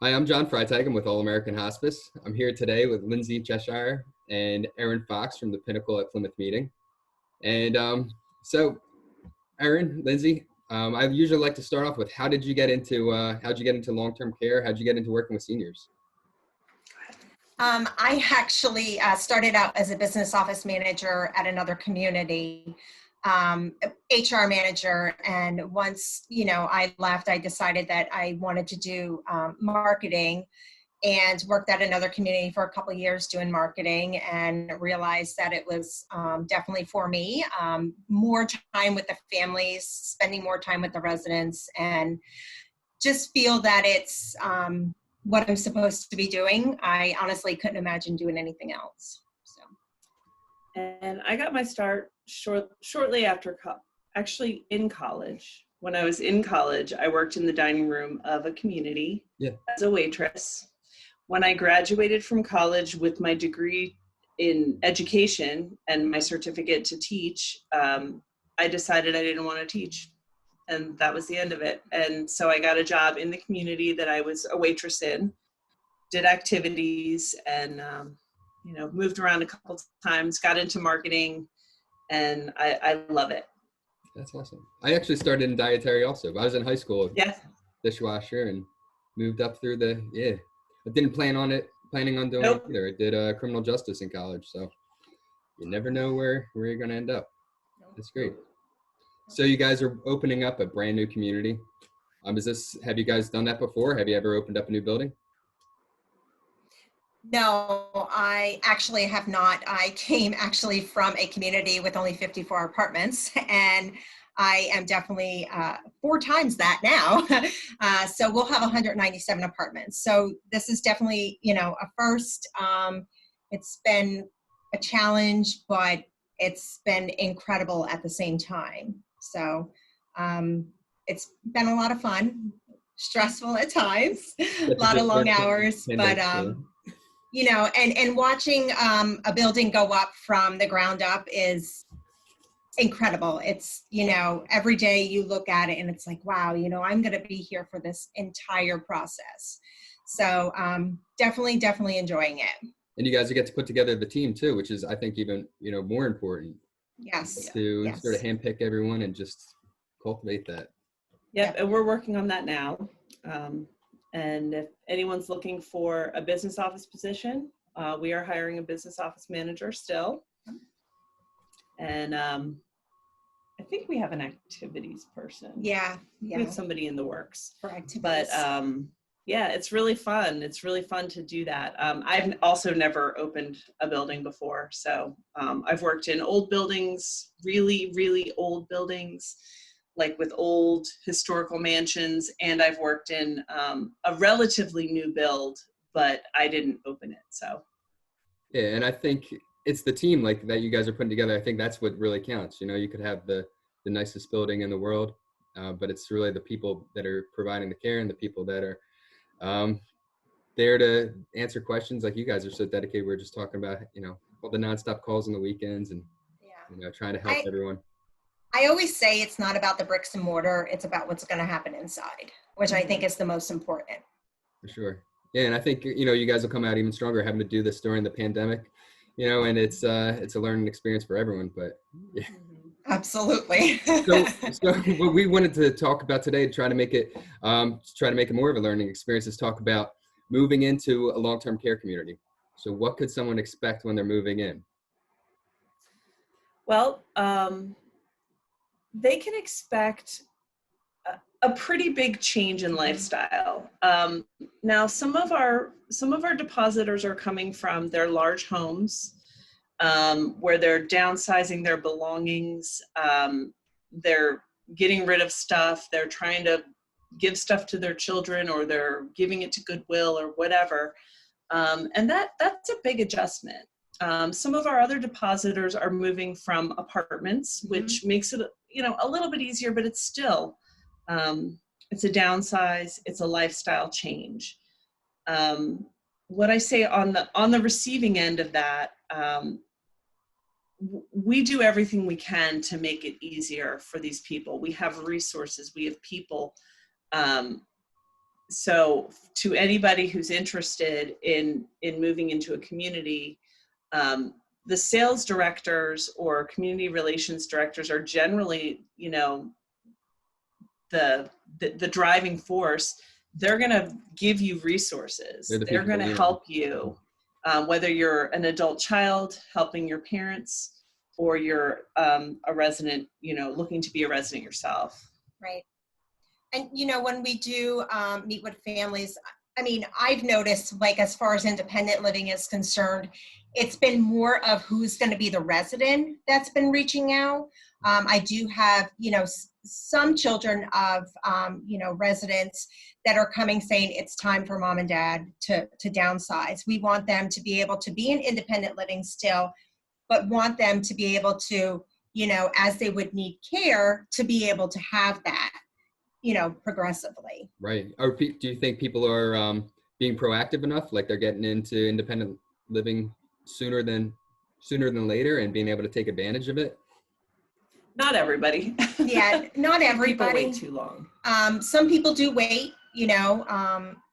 Hi, I'm John Freitag. I'm with All American Hospice. I'm here today with Linsey Cheshire and Erin Fox from the Pinnacle at Plymouth Meeting. And so, Erin, Linsey, I usually like to start off with how'd you get into long-term care? How'd you get into working with seniors? I actually started out as a business office manager at another community, HR manager. And once, I left, I decided that I wanted to do marketing, and worked at another community for a couple of years doing marketing, and realized that it was definitely for me. More time with the families, spending more time with the residents, and just feel that it's what I'm supposed to be doing. I honestly couldn't imagine doing anything else. So. And I got my start shortly after, actually in college. When I was in college, I worked in the dining room of a community as a waitress. When I graduated from college with my degree in education and my certificate to teach, I decided I didn't want to teach. And that was the end of it. And so I got a job in the community that I was a waitress in, did activities, and moved around a couple times, got into marketing, and I love it. That's awesome. I actually started in dietary also. I was in high school, dishwasher, and moved up through I didn't planning on doing it either. I did criminal justice in college, so you never know where you're going to end up. That's great. So you guys are opening up a brand new community. Have you guys done that before? Have you ever opened up a new building? No, I actually have not. I came actually from a community with only 54 apartments, and I am definitely 4 times that now. So we'll have 197 apartments. So this is definitely, a first. It's been a challenge, but it's been incredible at the same time. So it's been a lot of fun, stressful at times, a lot of long hours, but and watching a building go up from the ground up is incredible. It's, every day you look at it and it's like, wow, I'm going to be here for this entire process. So definitely enjoying it. And you guys get to put together the team too, which is, I think, even, more important. Yes. To sort of handpick everyone and just cultivate that. Yep. And we're working on that now. And if anyone's looking for a business office position, we are hiring a business office manager still. And I think we have an activities person. Yeah. We have somebody in the works. For activities. But it's really fun. It's really fun to do that. I've also never opened a building before. So I've worked in old buildings, really, really old buildings, like with old historical mansions. And I've worked in a relatively new build, but I didn't open it. So. Yeah. And I think it's the team like that you guys are putting together. I think that's what really counts. You could have the nicest building in the world, but it's really the people that are providing the care and the people that are there to answer questions. Like you guys are so dedicated. We're just talking about, all the nonstop calls on the weekends and, trying to help everyone. I always say it's not about the bricks and mortar. It's about what's going to happen inside, which I think is the most important. For sure. Yeah. And I think, you guys will come out even stronger having to do this during the pandemic, and it's a learning experience for everyone, but yeah. Absolutely. so what we wanted to talk about today, to try to make it more of a learning experience, is talk about moving into a long-term care community. So what could someone expect when they're moving in? Well, they can expect a pretty big change in lifestyle. Now, some of our depositors are coming from their large homes, where they're downsizing their belongings. They're getting rid of stuff. They're trying to give stuff to their children, or they're giving it to Goodwill or whatever. And that's a big adjustment. Some of our other depositors are moving from apartments, which makes it, a little bit easier, but it's still, it's a downsize, it's a lifestyle change. What I say on the receiving end of that, we do everything we can to make it easier for these people. We have resources, we have people So to anybody who's interested in moving into a community, the sales directors or community relations directors are generally, you know, the driving force. They're going to give you resources. They're going to help you, whether you're an adult child helping your parents, or you're a resident, you know, looking to be a resident yourself. Right. And, you know, when we do meet with families, I mean, I've noticed, like, as far as independent living is concerned, it's been more of who's going to be the resident that's been reaching out. I do have, you know, some children of, you know, residents that are coming saying it's time for mom and dad to downsize. We want them to be able to be in independent living still, but want them to be able to, you know, as they would need care, to be able to have that, you know, progressively. Right. Or do you think people are being proactive enough, like they're getting into independent living sooner than later and being able to take advantage of it? Not everybody. Yeah, not everybody. People wait too long. Some people do wait, you know,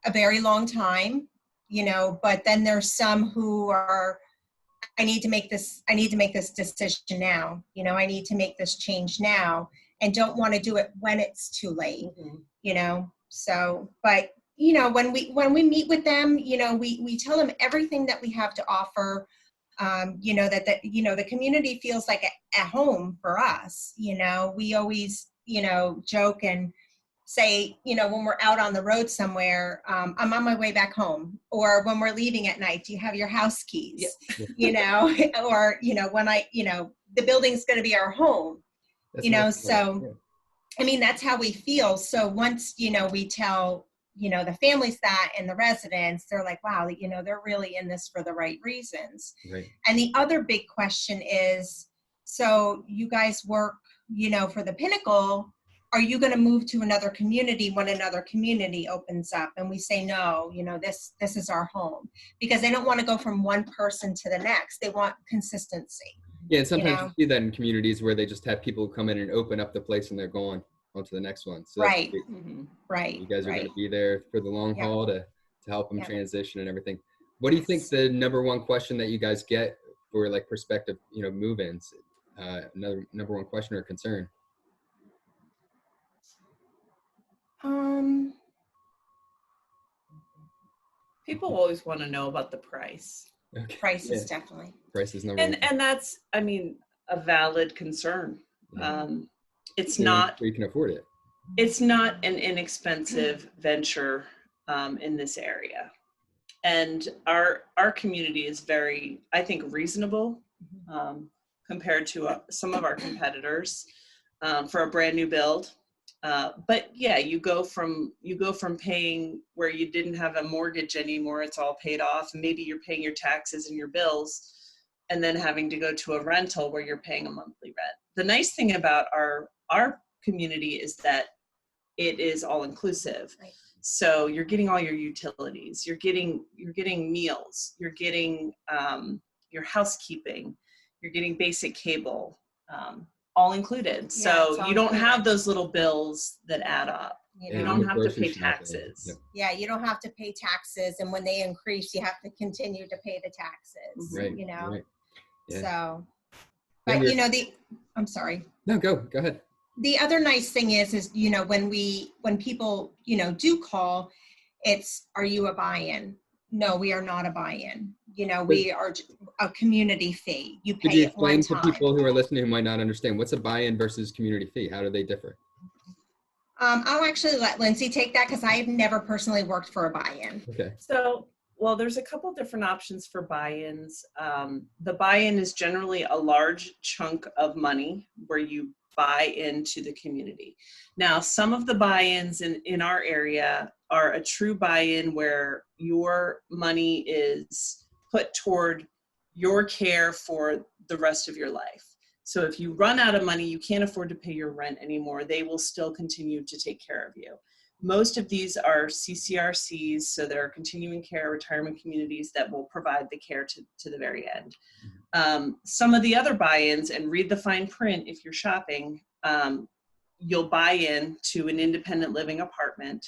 a very long time, you know, but then there's some who are, I need to make this decision now, you know, I need to make this change now, and don't want to do it when it's too late, you know. So, but, you know, when we meet with them, you know, we tell them everything that we have to offer. You know, you know, the community feels like a home for us. You know, we always, you know, joke and say, you know, when we're out on the road somewhere, I'm on my way back home, or when we're leaving at night, do you have your house keys? Yep. You know, or, you know, when you know, the building's going to be our home. That's, you know, so, yeah. I mean, that's how we feel. So once, you know, we tell, you know, the families that, and the residents, they're like, wow, you know, they're really in this for the right reasons. Right. And the other big question is, so you guys work, you know, for the Pinnacle, are you going to move to another community when another community opens up? And we say, no, you know, this is our home, because they don't want to go from one person to the next. They want consistency. Yeah, and sometimes you see that in communities where they just have people come in and open up the place and they're going on to the next one. So right. Right. You guys are going to be there for the long haul to help them transition and everything. What do you think the number one question that you guys get for, like, prospective, you know, move-ins? Number one question or concern? People always want to know about the price. Okay. Price is definitely. Price is number one. And that's, I mean, a valid concern. Yeah. It's not. You can afford it. It's not an inexpensive venture in this area. And our community is very, I think, reasonable compared to some of our competitors for a brand new build. But yeah, you go from paying where you didn't have a mortgage anymore, it's all paid off, and maybe you're paying your taxes and your bills, and then having to go to a rental where you're paying a monthly rent. The nice thing about our community is that it is all inclusive. Right. So you're getting all your utilities, you're getting meals, you're getting your housekeeping, you're getting basic cable, all included. Yeah, so you don't have those little bills that add up. You don't have to pay taxes. Yeah, you don't have to pay taxes, and when they increase, you have to continue to pay the taxes. Right. You know. Right. Yeah. So, but you know, I'm sorry. No, go ahead. The other nice thing is, you know, when people, you know, do call, it's, are you a buy-in? No, we are not a buy-in. You know, we are a community fee. You pay it one time. Explain to people who are listening who might not understand, what's a buy-in versus community fee? How do they differ? I'll actually let Linsey take that, because I have never personally worked for a buy-in. Okay. So, well, there's a couple different options for buy-ins. The buy-in is generally a large chunk of money where you buy into the community. Now, some of the buy-ins in our area are a true buy-in where your money is put toward your care for the rest of your life. So if you run out of money, you can't afford to pay your rent anymore, they will still continue to take care of you. Most of these are CCRCs, so they're continuing care retirement communities that will provide the care to the very end. Some of the other buy-ins, and read the fine print if you're shopping, you'll buy in to an independent living apartment.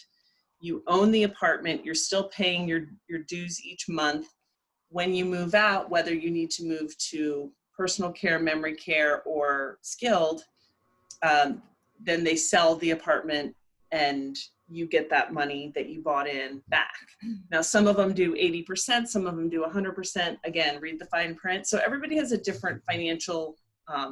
You own the apartment. You're still paying your dues each month. When you move out, whether you need to move to personal care, memory care, or skilled, then they sell the apartment and you get that money that you bought in back. Now, some of them do 80%, some of them do 100%. Again, read the fine print. So everybody has a different financial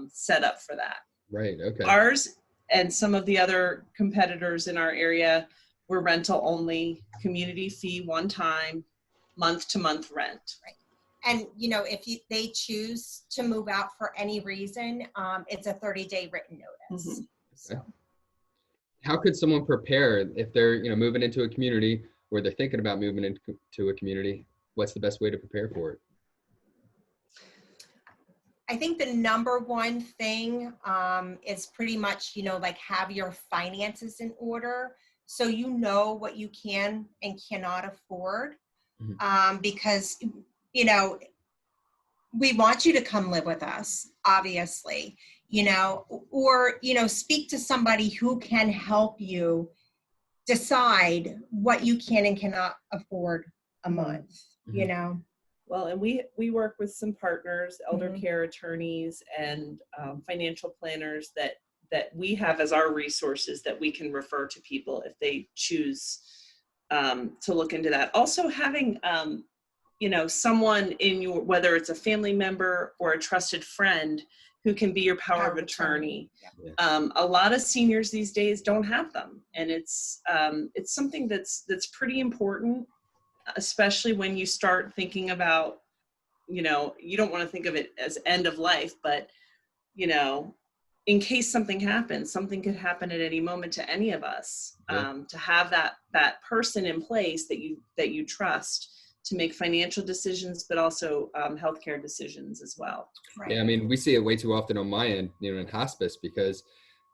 setup for that. Right, okay. Ours and some of the other competitors in our area were rental only, community fee one time, month-to-month rent. Right. And, you know, if they choose to move out for any reason, it's a 30-day written notice. Mm-hmm. So. Okay. How could someone prepare if they're, you know, moving into a community or they're thinking about moving into a community? What's the best way to prepare for it? I think the number one thing is pretty much, you know, like have your finances in order so you know what you can and cannot afford. Mm-hmm. Because, you know, we want you to come live with us, obviously, you know, or, you know, speak to somebody who can help you decide what you can and cannot afford a month, mm-hmm. you know. Well, and we work with some partners, elder mm-hmm. care attorneys and financial planners that we have as our resources that we can refer to people if they choose to look into that. Also having, you know, someone in your, whether it's a family member or a trusted friend who can be your power of attorney. Yeah. A lot of seniors these days don't have them. And it's something that's pretty important, especially when you start thinking about, you know, you don't want to think of it as end of life, but, you know, in case something happens, something could happen at any moment to any of us. Yeah. To have that person in place that you trust to make financial decisions, but also healthcare decisions as well. Right. Yeah, I mean, we see it way too often on my end, you know, in hospice, because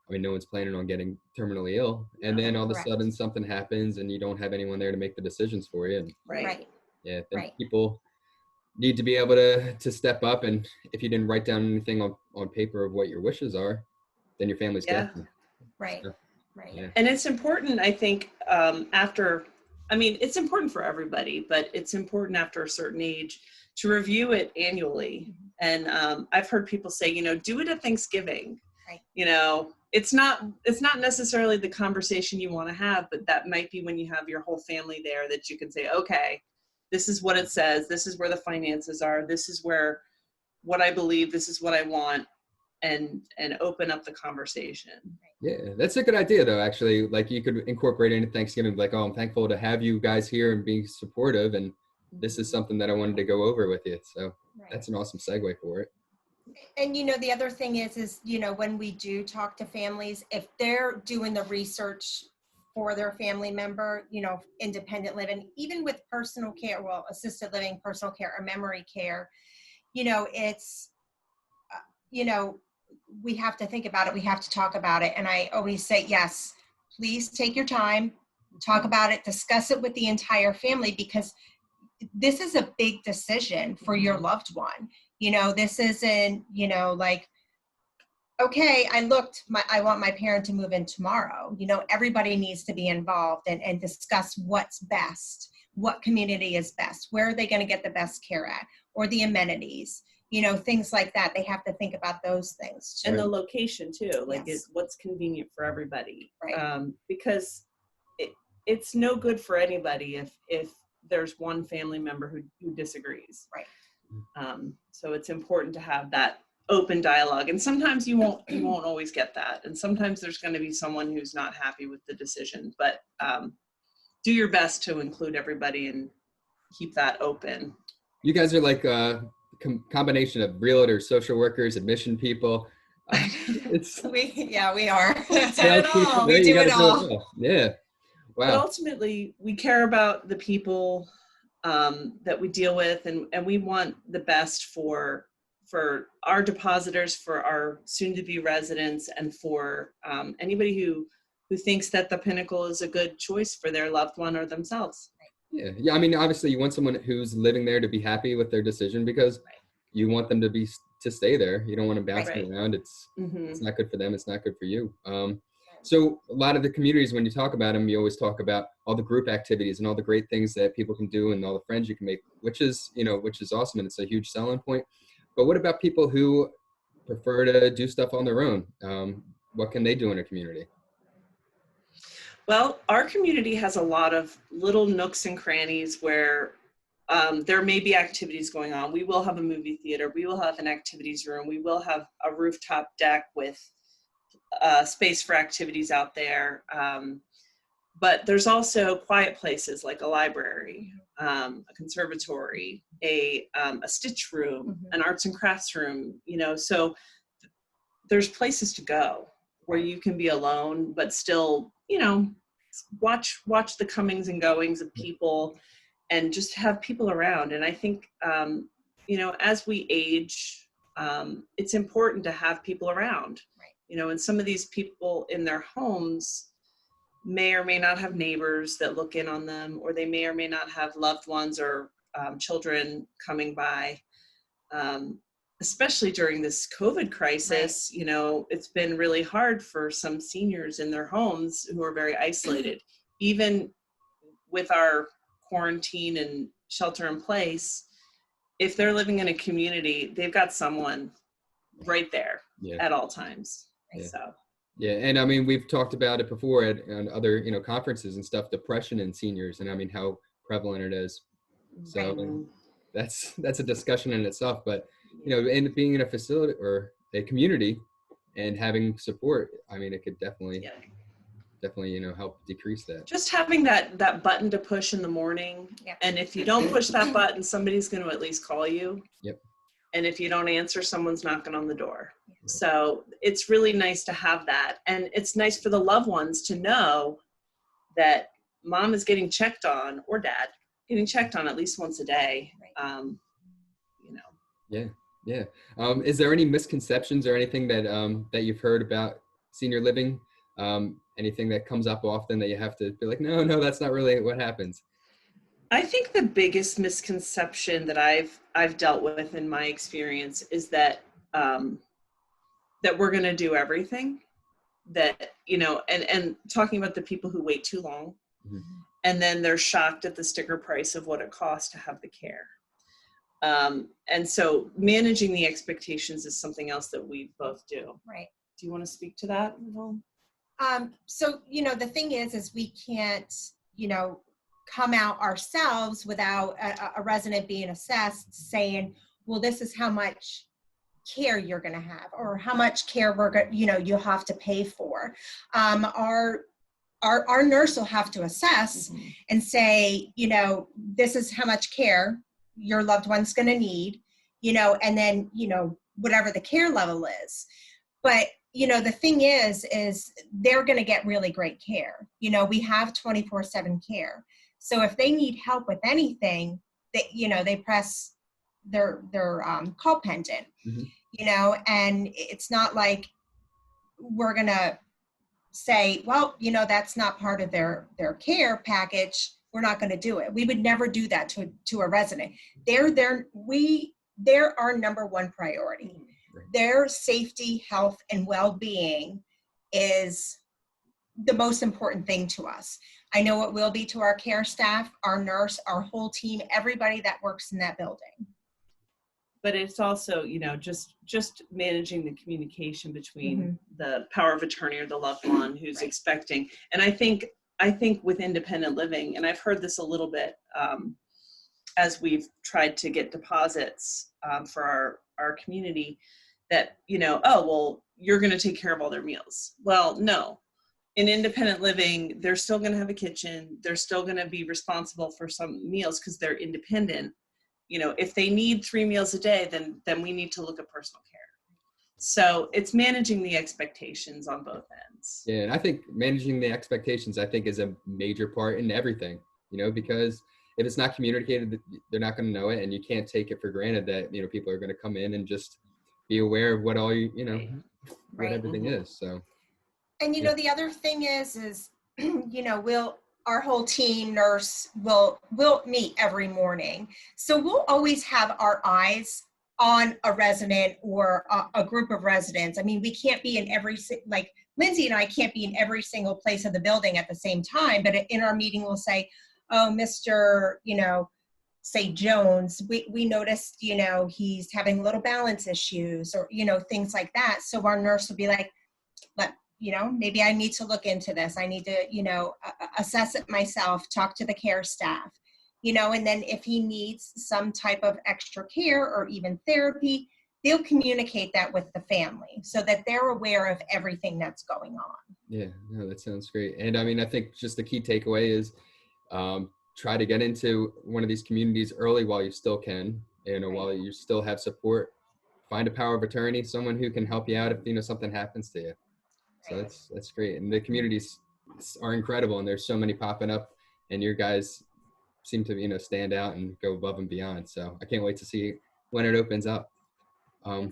I mean, no one's planning on getting terminally ill, and then all of a sudden something happens, and you don't have anyone there to make the decisions for you. And, right. Yeah, then people need to be able to step up, and if you didn't write down anything on paper of what your wishes are, then your family's guessing. Right. So, right. Yeah. And it's important, I think, it's important for everybody, but it's important after a certain age to review it annually. And I've heard people say, you know, do it at Thanksgiving. Right. You know, it's not necessarily the conversation you want to have, but that might be when you have your whole family there that you can say, okay, this is what it says. This is where the finances are. This is what I believe. This is what I want. And open up the conversation. Yeah, that's a good idea though, actually. Like you could incorporate into Thanksgiving, like, oh, I'm thankful to have you guys here and being supportive, and this is something that I wanted to go over with you. So that's an awesome segue for it. And you know, the other thing is, you know, when we do talk to families, if they're doing the research for their family member, you know, independent living, even with personal care, well, assisted living, personal care, or memory care, you know, it's, you know, we have to think about it. We have to talk about it. And I always say, yes, please take your time, talk about it, discuss it with the entire family, because this is a big decision for your loved one. You know, this isn't, you know, like, okay, I want my parent to move in tomorrow. You know, everybody needs to be involved and discuss what's best, what community is best, where are they going to get the best care at, or the amenities. You know, things like that. They have to think about those things too. And the location too, like what's convenient for everybody. Right. Because it's no good for anybody if there's one family member who disagrees. Right. So it's important to have that open dialogue. And sometimes you won't always get that. And sometimes there's going to be someone who's not happy with the decision, but do your best to include everybody and keep that open. You guys are like combination of realtors, social workers, admission people. We are. We do it all. Yeah. Wow. But ultimately, we care about the people that we deal with, and we want the best for our depositors, for our soon-to-be residents, and for anybody who thinks that the Pinnacle is a good choice for their loved one or themselves. Yeah. I mean, obviously, you want someone who's living there to be happy with their decision, because you want them to stay there. You don't want to bounce them around. It's not good for them. It's not good for you. So a lot of the communities, when you talk about them, you always talk about all the group activities and all the great things that people can do and all the friends you can make, which is awesome. And it's a huge selling point. But what about people who prefer to do stuff on their own? What can they do in a community? Well, our community has a lot of little nooks and crannies where there may be activities going on. We will have a movie theater. We will have an activities room. We will have a rooftop deck with space for activities out there. But there's also quiet places like a library, a conservatory, a stitch room, an arts and crafts room, so there's places to go where you can be alone, but still, watch the comings and goings of people and just have people around. And I think, as we age, it's important to have people around, and some of these people in their homes may or may not have neighbors that look in on them, or they may or may not have loved ones or children coming by. Especially during this COVID crisis, it's been really hard for some seniors in their homes who are very isolated. Even with our quarantine and shelter in place, if they're living in a community, they've got someone right there at all times. So. Yeah, and I mean, we've talked about it before at other conferences and stuff, depression in seniors, and I mean how prevalent it is. So that's a discussion in itself. But and being in a facility or a community and having support, I mean, it could definitely help decrease that. Just having that button to push in the morning, and if you don't push that button, somebody's going to at least call you. Yep. And if you don't answer, someone's knocking on the door. So it's really nice to have that. And it's nice for the loved ones to know that mom is getting checked on, or dad getting checked on at least once a day. Yeah. Is there any misconceptions or anything that you've heard about senior living? Anything that comes up often that you have to be like, no, that's not really what happens? I think the biggest misconception that I've dealt with in my experience is that that we're going to do everything, that, and talking about the people who wait too long, and then they're shocked at the sticker price of what it costs to have the care. And so managing the expectations is something else that we both do. Right. Do you want to speak to that at all? So, the thing is we can't, come out ourselves without a resident being assessed saying, well, this is how much care you're going to have, or how much care we're going, you'll have to pay for. Our nurse will have to assess and say, this is how much care your loved one's going to need, and then, whatever the care level is. But, the thing is they're going to get really great care. We have 24/7 care. So if they need help with anything, they press their call pendant, and it's not like we're going to say, well, that's not part of their care package. We're not going to do it. We would never do that to a resident. They're our number one priority. Their safety, health, and well-being is the most important thing to us. I know it will be to our care staff, our nurse, our whole team, everybody that works in that building. But it's also, just managing the communication between the power of attorney or the loved one who's expecting. And I think with independent living, and I've heard this a little bit as we've tried to get deposits for our community, that, oh, well, you're going to take care of all their meals. Well, no. In independent living, they're still going to have a kitchen. They're still going to be responsible for some meals because they're independent. If they need 3 meals a day, then we need to look at personal care. So it's managing the expectations on both ends. Yeah, and I think managing the expectations, is a major part in everything, because if it's not communicated, they're not going to know it, and you can't take it for granted that, people are going to come in and just be aware of what all what everything is. So. And, the other thing is, our whole team nurse will meet every morning. So we'll always have our eyes on a resident or a group of residents. I mean, we can't be in every, Linsey and I can't be in every single place of the building at the same time, but in our meeting we'll say, oh, Mr., say Jones, we noticed, he's having little balance issues or, things like that. So our nurse will be like, maybe I need to look into this. I need to, assess it myself, talk to the care staff, and then if he needs some type of extra care or even therapy, they'll communicate that with the family so that they're aware of everything that's going on. Yeah, no, that sounds great. And I mean, I think just the key takeaway is try to get into one of these communities early while you still can, while you still have support. Find a power of attorney, someone who can help you out if, something happens to you. So that's great. And the communities are incredible, and there's so many popping up, and your guys seem to, stand out and go above and beyond. So I can't wait to see when it opens up.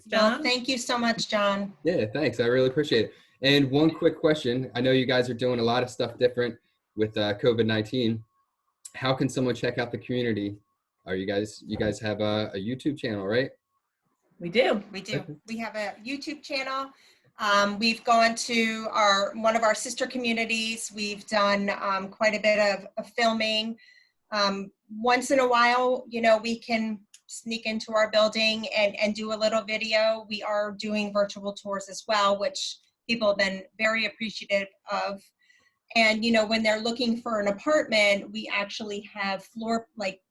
John, thank you so much, John. Yeah, thanks. I really appreciate it. And one quick question. I know you guys are doing a lot of stuff different with COVID-19. How can someone check out the community? You guys have a YouTube channel, right? We do. Okay. We have a YouTube channel. We've gone to one of our sister communities. We've done quite a bit of filming. Once in a while, we can sneak into our building and do a little video. We are doing virtual tours as well, which people have been very appreciative of. And, when they're looking for an apartment, we actually have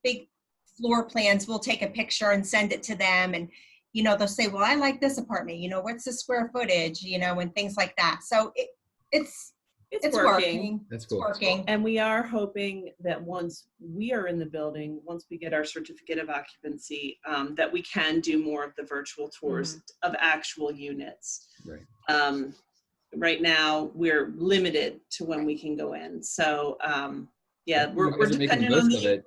big floor plans. We'll take a picture and send it to them. And, they'll say, well, I like this apartment, what's the square footage, and things like that. So it's working. That's cool. It's working. And we are hoping that once we are in the building, once we get our certificate of occupancy, that we can do more of the virtual tours of actual units. Right. Right now, we're limited to when we can go in. So, we're dependent on the.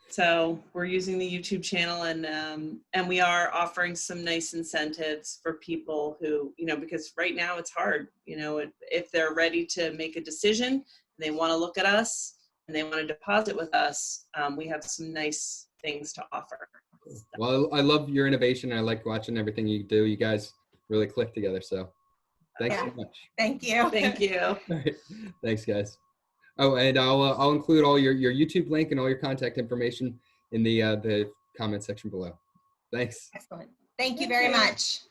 So we're using the YouTube channel, and we are offering some nice incentives for people who, because right now it's hard, if they're ready to make a decision and they want to look at us and they want to deposit with us, we have some nice things to offer. Cool. Well, I love your innovation. I like watching everything you do. You guys really click together. So thanks so much. Thank you. Thank you. All right. Thanks, guys. Oh, and I'll include all your YouTube link and all your contact information in the comment section below. Thanks. Excellent. Thank you very much.